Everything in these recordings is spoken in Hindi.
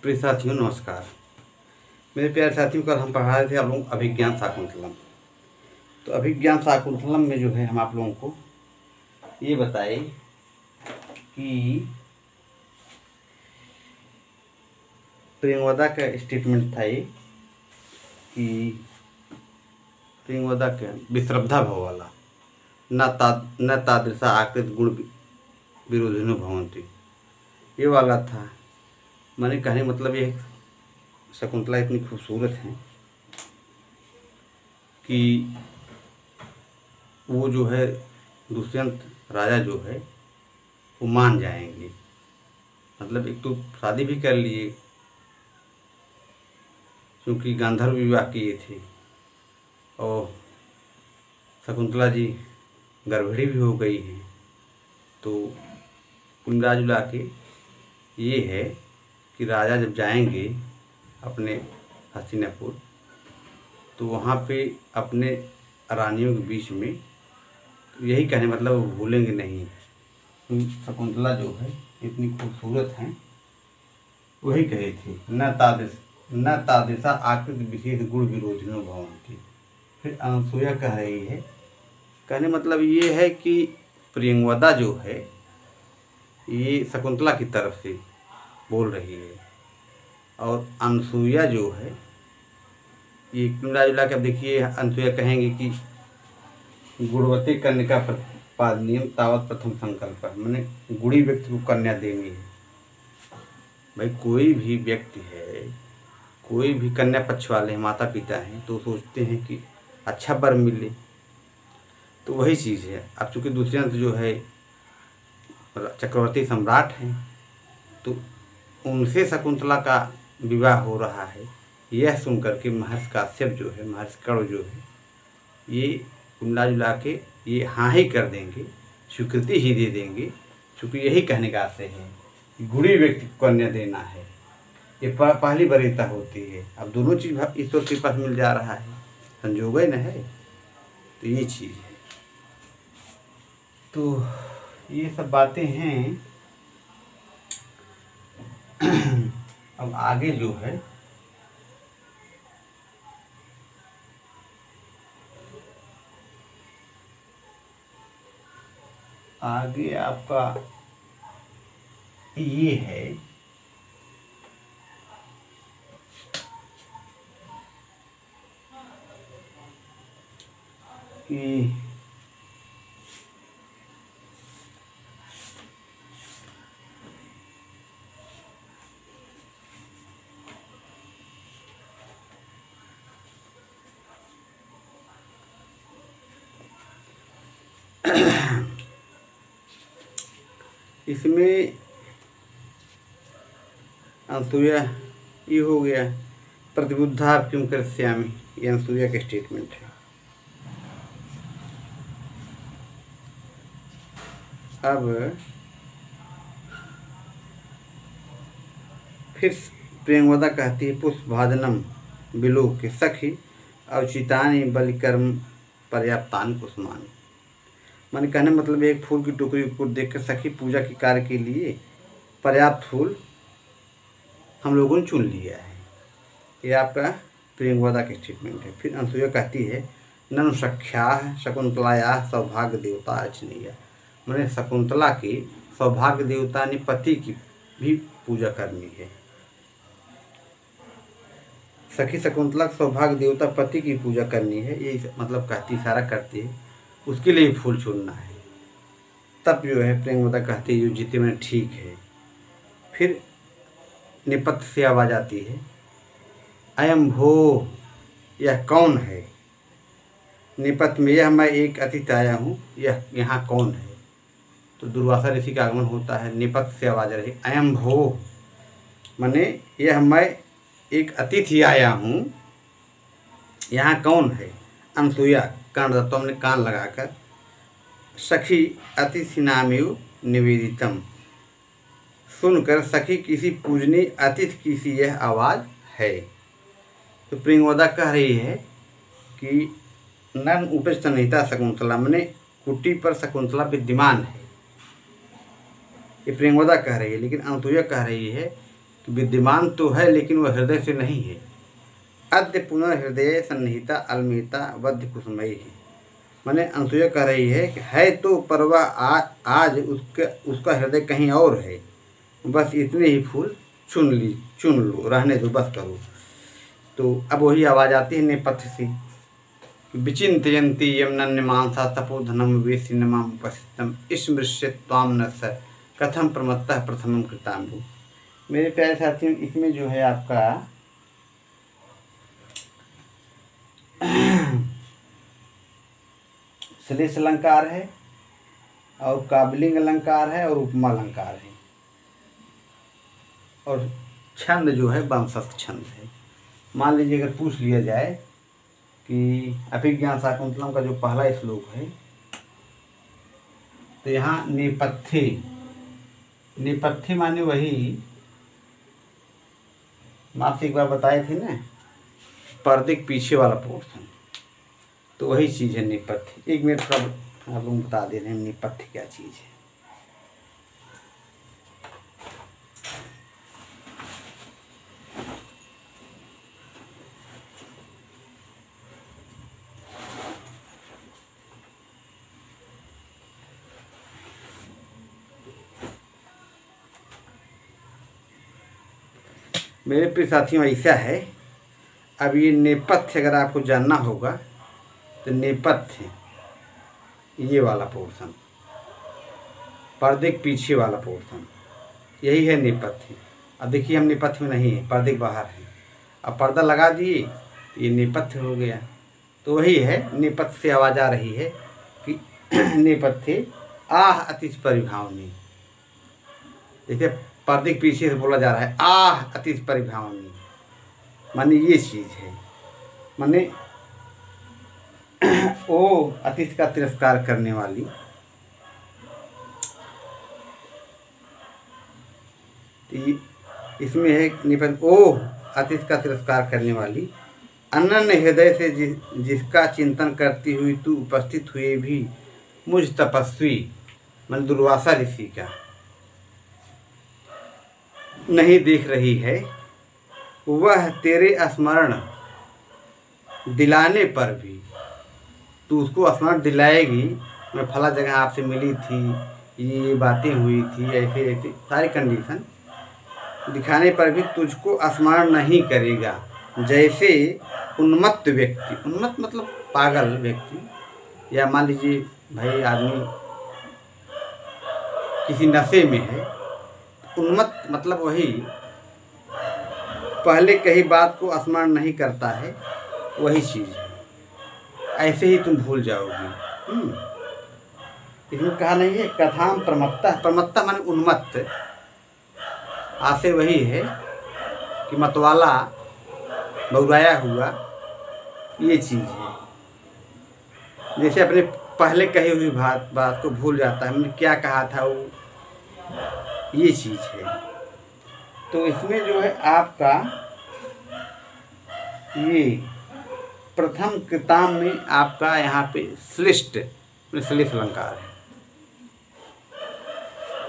प्रिय साथियों नमस्कार। मेरे प्यारे साथियों, कल हम पढ़ा रहे थे आप लोगों को अभिज्ञान शाकुंतलम। तो अभिज्ञान शाकुंतलम में जो है हम आप लोगों को ये बताए कि प्रियंवदा का स्टेटमेंट था ये कि प्रियंवदा के विश्रब्धा भाव वाला न तादृशा आकृत गुण विरोधिनो भवन्ति, ये वाला था। मैंने कहने मतलब ये शकुंतला इतनी खूबसूरत है कि वो जो है दुष्यंत राजा जो है वो मान जाएंगे। मतलब एक तो शादी भी कर लिए, क्योंकि गांधर्व विवाह किए थे और शकुंतला जी गर्भिणी भी हो गई है। तो कुल मिला के ये है कि राजा जब जाएंगे अपने हस्तिनापुर तो वहाँ पे अपने रानियों के बीच में यही कहने मतलब वो भूलेंगे नहीं। शकुंतला जो है इतनी खूबसूरत हैं, वही कहे थे न तादृशा आकृति विशेष गुण विरोधिनो भवन्ति। फिर अनसुया कह रही है, कहने मतलब ये है कि प्रियंवदा जो है ये शकुंतला की तरफ से बोल रही है और अनसुया जो है ये मिला जुला के देखिए अनसुया कहेंगे कि गुणवती कन्या पादनियम तावत प्रथम संकल्प, मैंने गुणी व्यक्ति को कन्या देनी है। भाई कोई भी व्यक्ति है, कोई भी कन्या पक्ष वाले हैं, माता पिता हैं, तो सोचते हैं कि अच्छा वर मिले। तो वही चीज़ है। अब चूँकि दुष्यंत जो है चक्रवर्ती सम्राट हैं तो उनसे शकुंतला का विवाह हो रहा है, यह सुन करके महर्षि काश्यप जो है, महर्षि कण्व जो है, ये मिला जुला के ये हाँ ही कर देंगे, स्वीकृति ही दे देंगे। क्योंकि यही कहने का आशय है कि गुणी व्यक्ति को कन्या देना है, ये पहली वरीयता होती है। अब दोनों चीज़ ईश्वर के पास मिल जा रहा है, संजोग न है, तो ये चीज़ है। तो ये सब बातें हैं। अब आगे जो है आगे आपका ये है कि इसमें अनसुया ये हो गया, प्रतिबुद्धा क्यों करिष्यामि, ये अनसुया का स्टेटमेंट है। अब फिर प्रियंवदा कहती है, पुष्पभाजनम विलोक्य सखी अवचितानि बलिकर्म पर्याप्तानि कुसुमानि। मैंने कहने मतलब एक फूल की टोकरी को देखकर सखी पूजा के कार्य के लिए पर्याप्त फूल हम लोगों ने चुन लिया है। ये आपका प्रियंवदा का स्टेटमेंट है। फिर अनसुया कहती है, ननु सख्या शकुंतलाया सौभाग्य देवता अर्चनीय, मैंने शकुंतला की सौभाग्य देवता ने पति की भी पूजा करनी है। सखी शकुंतला सौभाग्य देवता पति की पूजा करनी है, ये मतलब कहती इशारा करती है, उसके लिए फूल चुनना है। तब जो है प्रियंवदा कहती है, जो जीते में ठीक है। फिर निपत्त से आवाज़ आती है, अयम भो, यह कौन है। निपत्त में, यह मैं एक अतिथि आया हूँ, यह यहाँ कौन है। तो दुर्वासा ऋषि का आगमन होता है। निपत्त से आवाज़ रही, अयम भो, माने यह मैं एक अतिथि आया हूँ, यहाँ कौन है। अनसुया कर्णदत्तो, हमने कान लगाकर, सखी अतिथि नामेव निवेदितम, सुनकर सखी किसी पूजनीय अतिथि की सी यह आवाज़ है। तो प्रियंवदा कह रही है कि नन उपस्थिता शकुंतला, मैंने कुटी पर शकुंतला विद्यमान है, ये प्रियंवदा कह रही है। लेकिन अनसुया कह रही है विद्यमान तो है लेकिन वह हृदय से नहीं है। अद्य पुनर्हृदय सन्निहिता अलमिता वध्य कुसुमयी है। माने अनसुया कह रही है कि है तो पर वह आज उसका हृदय कहीं और है। बस इतने ही फूल चुन लो, रहने दो, बस करो। तो अब वही आवाज़ आती है नेपथ्य से, विचिन्तयन्ति यं नन्यमानसा तपोधनं वेशिनमामुपस्थितम् स्मृश्य त्वां न स कथं प्रमत्तः प्रथमं कृताम्बु। मेरे प्यारे साथियों, इसमें जो है आपका श्लेष अलंकार है और काबलिंग अलंकार है और उपमा अलंकार है और छंद जो है वंशस्थ छंद है। मान लीजिए अगर पूछ लिया जाए कि अभिज्ञान शाकुंतलम का जो पहला श्लोक है, तो यहाँ नेपथ्य माने वही आपसे एक बार बताए थे ना, पर्दे के पीछे वाला पोर्शन, तो वही चीज़ है नेपथ्य। 1 मिनट का आप लोग बता दे रहे हैं नेपथ्य क्या चीज़ है। मेरे प्रिय साथियों, ऐसा है, अब ये नेपथ्य अगर आपको जानना होगा तो नेपथ्य ये वाला पोर्शन, पर्दे के पीछे वाला पोर्शन, यही है नेपथ्य। अब देखिए हम नेपथ्य में नहीं है, पर्दे के बाहर है। अब पर्दा लगा दिए तो ये नेपथ्य हो गया। तो वही है, नेपथ्य से आवाज़ आ रही है कि नेपथ्य आह अतिश परिभावनी। देखिए पर्दे के पीछे से बोला जा रहा है आह अतिश परिभावनी, माने ये चीज़ है, माने ओ अतिश का तिरस्कार करने वाली, इसमें है निपन ओ अतिश का तिरस्कार करने वाली, अनन्य हृदय से जिसका चिंतन करती हुई तू उपस्थित हुए भी मुझ तपस्वी मन दुर्वासा ऋषि का नहीं देख रही है, वह तेरे स्मरण दिलाने पर भी तू उसको स्मरण दिलाएगी। मैं फला जगह आपसे मिली थी, ये बातें हुई थी, ऐसे ऐसे सारी कंडीशन दिखाने पर भी तुझको स्मरण नहीं करेगा। जैसे उन्मत्त व्यक्ति, उन्मत्त मतलब पागल व्यक्ति, या मान लीजिए भाई आदमी किसी नशे में है, उन्मत्त मतलब वही पहले कही बात को स्मरण नहीं करता है, वही चीज़ है। ऐसे ही तुम भूल जाओगी। इसमें कहा नहीं है कथाम प्रमत्ता, प्रमत्ता माने उन्मत्त, आशय वही है कि मतवाला बौराया हुआ, ये चीज़ है। जैसे अपने पहले कही हुई बात को भूल जाता है, मैंने क्या कहा था वो, ये चीज़ है। तो इसमें जो है आपका ये प्रथम कृताम में आपका यहाँ पे श्लिष्ट श्लेष अलंकार है,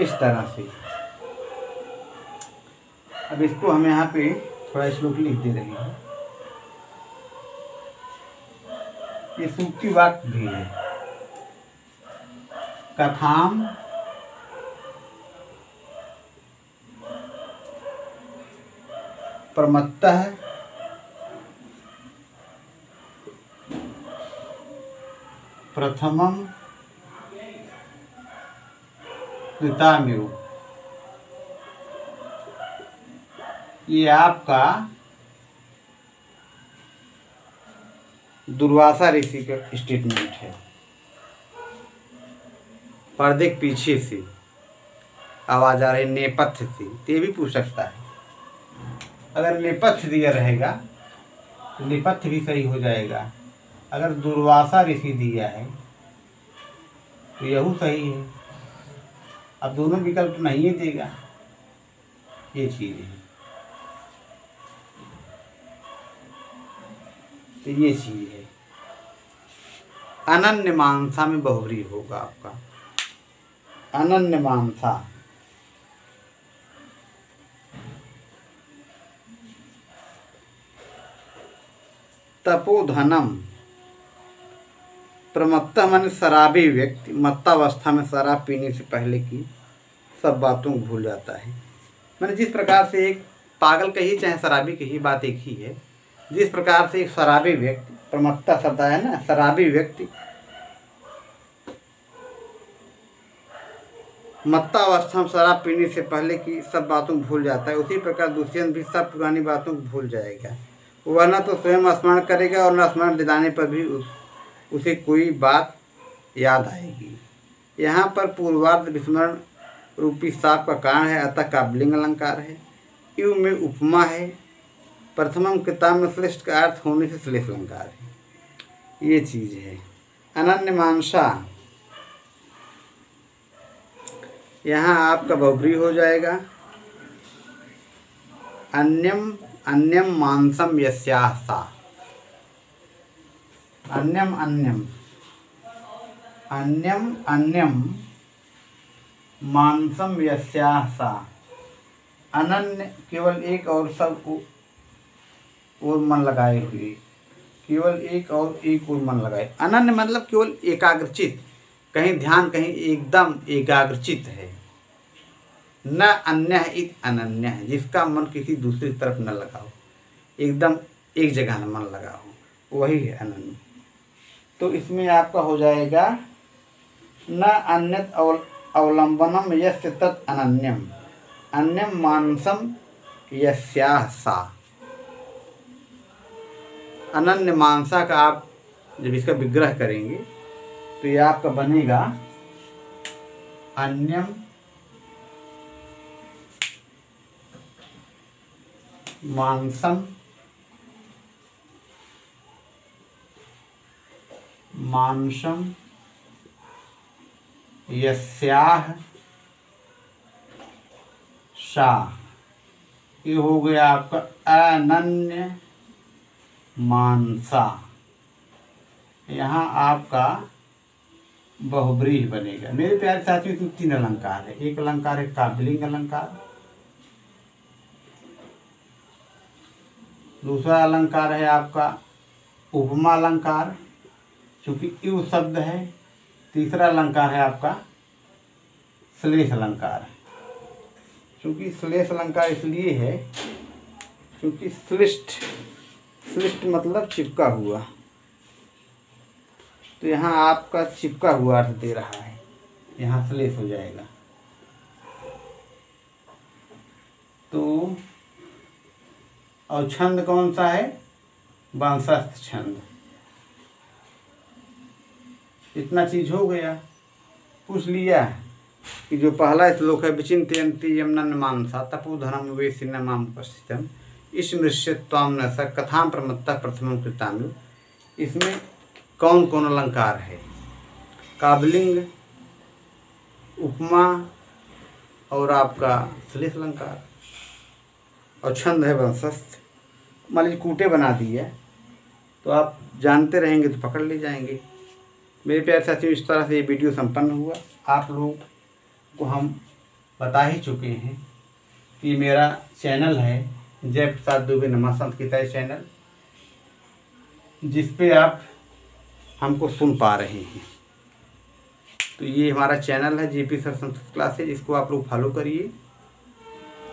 इस तरह से। अब इसको हम यहाँ पे थोड़ा श्लोक लिख दे रहे हैं। ये सूक्ति वाक्य भी है, कथाम प्रमत्तः प्रथमं कृताम्यो, ये आपका दुर्वासा ऋषि का स्टेटमेंट है। पर्दे के पीछे से आवाज़ आ रही, नेपथ्य से, ये भी पूछ सकता है। अगर नेपथ्य दिया रहेगा तो नेपथ्य भी सही हो जाएगा। अगर दुर्वासा ऋषि दिया है तो यह सही है। अब दोनों विकल्प नहीं देगा, ये चीज़ है। तो ये चीज़ है। अनन्य मानसा में बहुब्री होगा आपका, अनन्य मानसा। तपोधनम। प्रमत्ता माने शराबी व्यक्ति मत्तावस्था में शराब पीने से पहले की सब बातों को भूल जाता है। मैंने जिस प्रकार से एक पागल कही चाहे शराबी कही बात एक ही है। जिस प्रकार से एक शराबी व्यक्ति, प्रमत्ता शब्द है ना, शराबी व्यक्ति मत्तावस्था में शराब पीने से पहले की सब बातों को भूल जाता है, उसी प्रकार दुष्यंत भी सब पुरानी बातों को भूल जाएगा। वह न तो स्वयं स्मरण करेगा और न स्मरण दिलाने पर भी उसे कोई बात याद आएगी। यहाँ पर पूर्वार्ध विस्मरण रूपी साप का कारण है, अतः काव्यलिंग अलंकार है। यू में उपमा है। प्रथमम किताब में श्लेष्ठ का अर्थ होने से श्लेष अलंकार है। ये चीज़ है। अनन्य मानसा, यहाँ आपका बहुब्री हो जाएगा। अन्यम अन्यम मांसम यस्याः सा। अन्यम अन्यम अन्यम अन्यम मांसम यस्याः सा। अनन्य केवल एक और सब और मन लगाए हुए, केवल एक और एक और मन लगाए। अनन्य मतलब केवल एकाग्रचित, कहीं ध्यान कहीं एकदम एकाग्रचित है। न अन्य इत अनन्य है, जिसका मन किसी दूसरी तरफ न लगा हो, एकदम एक जगह न मन लगा हो, वही है अनन्य। तो इसमें आपका हो जाएगा न अन्यत अवलंबनम यस्य तत् अनन्यम, अन्यम मानसम यस्याः सा। अनन्य मानसा का आप जब इसका विग्रह करेंगे तो ये आपका बनेगा अन्यम मांसम मांसम यस्याः सा। ये हो गया आपका अनन्य मानसा। यहाँ आपका बहुब्रीहि बनेगा। मेरे प्यारे साथियों, इसमें 3 अलंकार है। एक अलंकार है काव्यलिंग अलंकार, दूसरा अलंकार है आपका उपमा अलंकार चूँकि यू शब्द है, तीसरा अलंकार है आपका श्लेष अलंकार। चूँकि श्लेष अलंकार इसलिए है क्योंकि श्लिष्ट मतलब चिपका हुआ, तो यहाँ आपका चिपका हुआ अर्थ दे रहा है, यहाँ श्लेष हो जाएगा। तो और छंद कौन सा है? वंशस्थ छंद। इतना चीज हो गया, पूछ लिया कि जो पहला श्लोक है विचिन्तयन्ति यमनन् मानसा तपोधनम वेशिन माम उपस्थितम स्मृष्यत्वाम न स कथां प्रमत्तः प्रथमं कृताम्यु। इसमें कौन कौन अलंकार है? काव्यलिंग, उपमा और आपका श्लेष अलंकार, और छंद है वंशस्थ। मान लीजिए कूटे बना दिए तो आप जानते रहेंगे तो पकड़ ले जाएंगे। मेरे प्यारे साथियों, इस तरह से ये वीडियो संपन्न हुआ। आप लोग को हम बता ही चुके हैं कि मेरा चैनल है जय प्रसाद दुबे नमः संस्कृताय चैनल, जिस पे आप हमको सुन पा रहे हैं। तो ये हमारा चैनल है जेपी सर संस्कृत क्लासेज। इसको आप लोग फॉलो करिए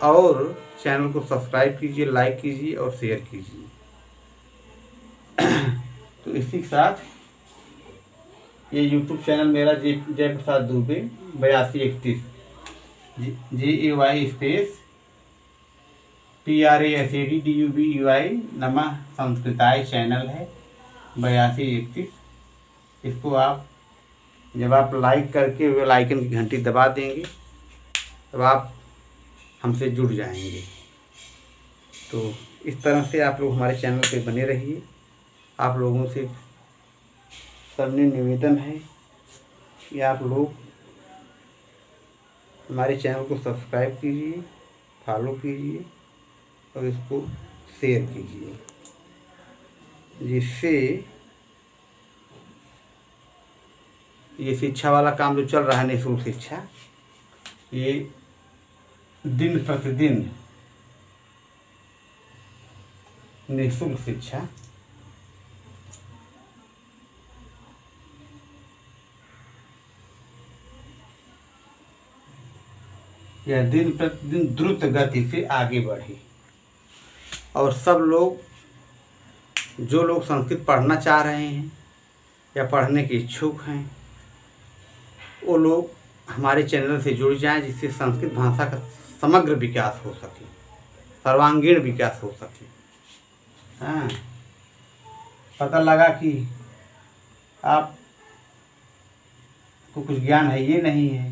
और चैनल को सब्सक्राइब कीजिए, लाइक कीजिए और शेयर कीजिए। तो इसी के साथ ये यूट्यूब चैनल मेरा जय प्रसाद दुबे 8231 JAY स्पेस PRASADDUBEY नमः संस्कृताय चैनल है 8231। इसको आप जब आप लाइक करके बेल आइकन की घंटी दबा देंगे तब आप हमसे जुड़ जाएंगे। तो इस तरह से आप लोग हमारे चैनल पे बने रहिए। आप लोगों से सबने निवेदन है कि आप लोग हमारे चैनल को सब्सक्राइब कीजिए, फॉलो कीजिए और इसको शेयर कीजिए, जिससे ये शिक्षा वाला काम जो चल रहा है निःशुल्क शिक्षा, ये दिन प्रतिदिन निःशुल्क शिक्षा यह दिन प्रतिदिन द्रुत गति से आगे बढ़े और सब लोग, जो लोग संस्कृत पढ़ना चाह रहे हैं या पढ़ने के इच्छुक हैं, वो लोग हमारे चैनल से जुड़ जाएं, जिससे संस्कृत भाषा का समग्र विकास हो सके, सर्वांगीण विकास हो सके। हाँ, पता लगा कि आप को कुछ ज्ञान है, ये नहीं है,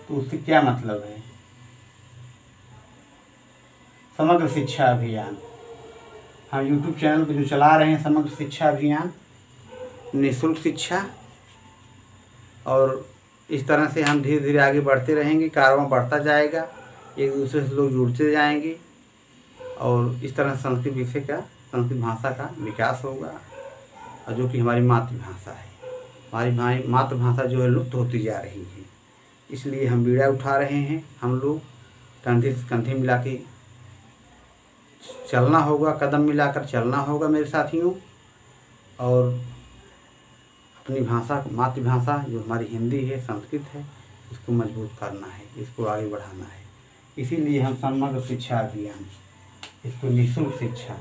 तो उससे क्या मतलब है। समग्र शिक्षा अभियान, हम YouTube चैनल पे जो चला रहे हैं, समग्र शिक्षा अभियान, निःशुल्क शिक्षा, और इस तरह से हम धीरे धीरे आगे बढ़ते रहेंगे, कारवां बढ़ता जाएगा, एक दूसरे से लोग जुड़ते जाएंगे और इस तरह संस्कृत विषय का, संस्कृत भाषा का विकास होगा, और जो कि हमारी मातृभाषा है, हमारी मातृभाषा जो है लुप्त होती जा रही है। इसलिए हम बीड़ा उठा रहे हैं, हम लोग कंधे से कंधे मिला के चलना होगा, कदम मिलाकर चलना होगा मेरे साथियों, और अपनी भाषा, मातृभाषा जो हमारी हिंदी है, संस्कृत है, इसको मजबूत करना है, इसको आगे बढ़ाना है। इसीलिए हम समग्र शिक्षा अभियान, इसको निःशुल्क शिक्षा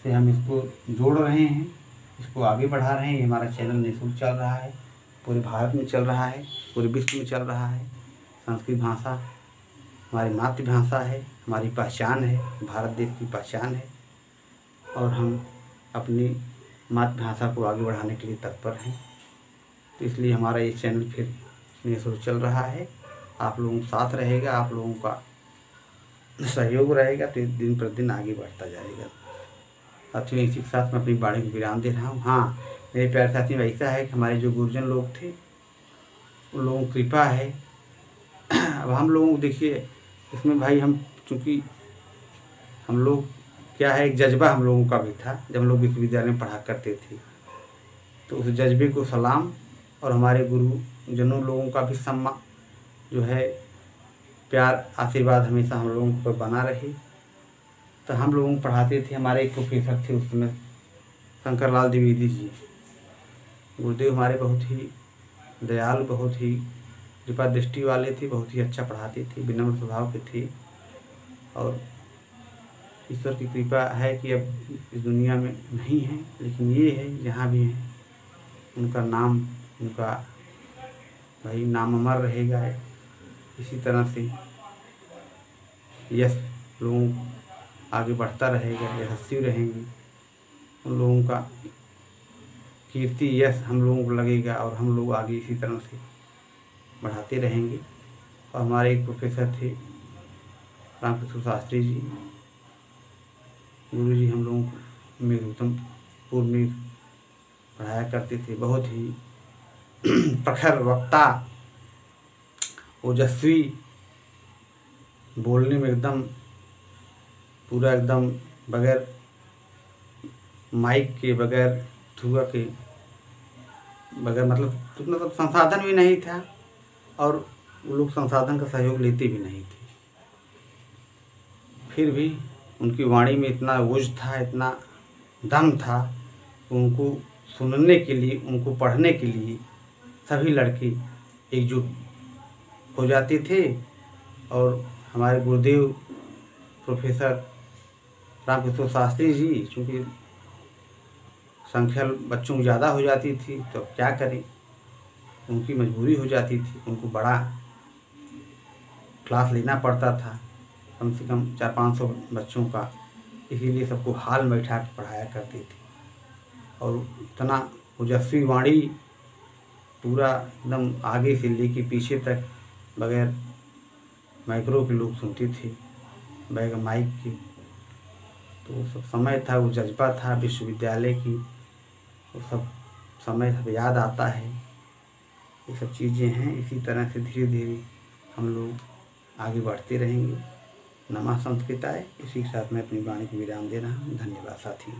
से हम इसको जोड़ रहे हैं, इसको आगे बढ़ा रहे हैं। ये हमारा चैनल निःशुल्क चल रहा है, पूरे भारत में चल रहा है, पूरे विश्व में चल रहा है। संस्कृत भाषा हमारी मातृभाषा है, हमारी पहचान है, भारत देश की पहचान है, और हम अपनी मातृभाषा को आगे बढ़ाने के लिए तत्पर हैं। तो इसलिए हमारा ये चैनल फिर निःशुल्क चल रहा है। आप लोगों का साथ रहेगा, आप लोगों का सहयोग रहेगा, तो दिन प्रतिदिन आगे बढ़ता जाएगा। साथियों, इसी के साथ मैं अपनी वाणी को विराम दे रहा हूँ। हाँ, मेरे प्यारे साथियों, ऐसा है कि हमारे जो गुरुजन लोग थे, उन लोगों की कृपा है। अब हम लोगों को देखिए, इसमें भाई हम, चूँकि हम लोग क्या है, एक जज्बा हम लोगों का भी था जब हम लोग विश्वविद्यालय में पढ़ा करते थे, तो उस जज्बे को सलाम, और हमारे गुरुजनों लोगों का भी सम्मान जो है, प्यार, आशीर्वाद हमेशा हम लोगों पर बना रहे। तो हम लोगों को पढ़ाते थे, हमारे एक प्रोफेसर थे उस समय, शंकर लाल द्विवेदी जी। गुरुदेव हमारे बहुत ही दयालु, बहुत ही कृपा दृष्टि वाले थे, बहुत ही अच्छा पढ़ाते थे, विनम्र स्वभाव के थे, और ईश्वर की कृपा है कि अब इस दुनिया में नहीं है, लेकिन ये है जहाँ भी है उनका नाम, उनका भाई नाम अमर रहेगा। इसी तरह से यश लोगों आगे बढ़ता रहेगा, यशस्वी रहेंगे, उन लोगों का कीर्ति, यश हम लोगों को लगेगा, और हम लोग आगे इसी तरह से बढ़ाते रहेंगे। और हमारे एक प्रोफेसर थे रामकृष्ण शास्त्री जी, गुरु जी, हम लोगों को मेघदूतमपुर में पढ़ाया करते थे, बहुत ही प्रखर वक्ता, ओजस्वी, बोलने में एकदम पूरा एकदम बगैर माइक के, बगैर धुआं के, बगैर मतलब संसाधन भी नहीं था, और वो लोग संसाधन का सहयोग लेते भी नहीं थे। फिर भी उनकी वाणी में इतना ओज था, इतना दम था, उनको सुनने के लिए, उनको पढ़ने के लिए सभी लड़के एकजुट हो जाते थे। और हमारे गुरुदेव प्रोफेसर रामकृष्ण शास्त्री जी, चूँकि संख्या बच्चों की ज़्यादा हो जाती थी, तो क्या करें, उनकी मजबूरी हो जाती थी, उनको बड़ा क्लास लेना पड़ता था, कम से कम 400-500 बच्चों का, इसीलिए सबको हाल में बैठा के पढ़ाया करते थे। और इतना ओजस्वी वाणी, पूरा एकदम आगे से लेके पीछे तक बगैर माइक्रो के लोग सुनते थे, बगैर माइक के। तो वो सब समय था, वो जज्बा था विश्वविद्यालय की, वो सब समय सब याद आता है। ये सब चीज़ें हैं। इसी तरह से धीरे धीरे हम लोग आगे बढ़ते रहेंगे। नमः संस्कृताय। इसी के साथ मैं अपनी वाणी को विराम दे रहा हूँ। धन्यवाद साथियों।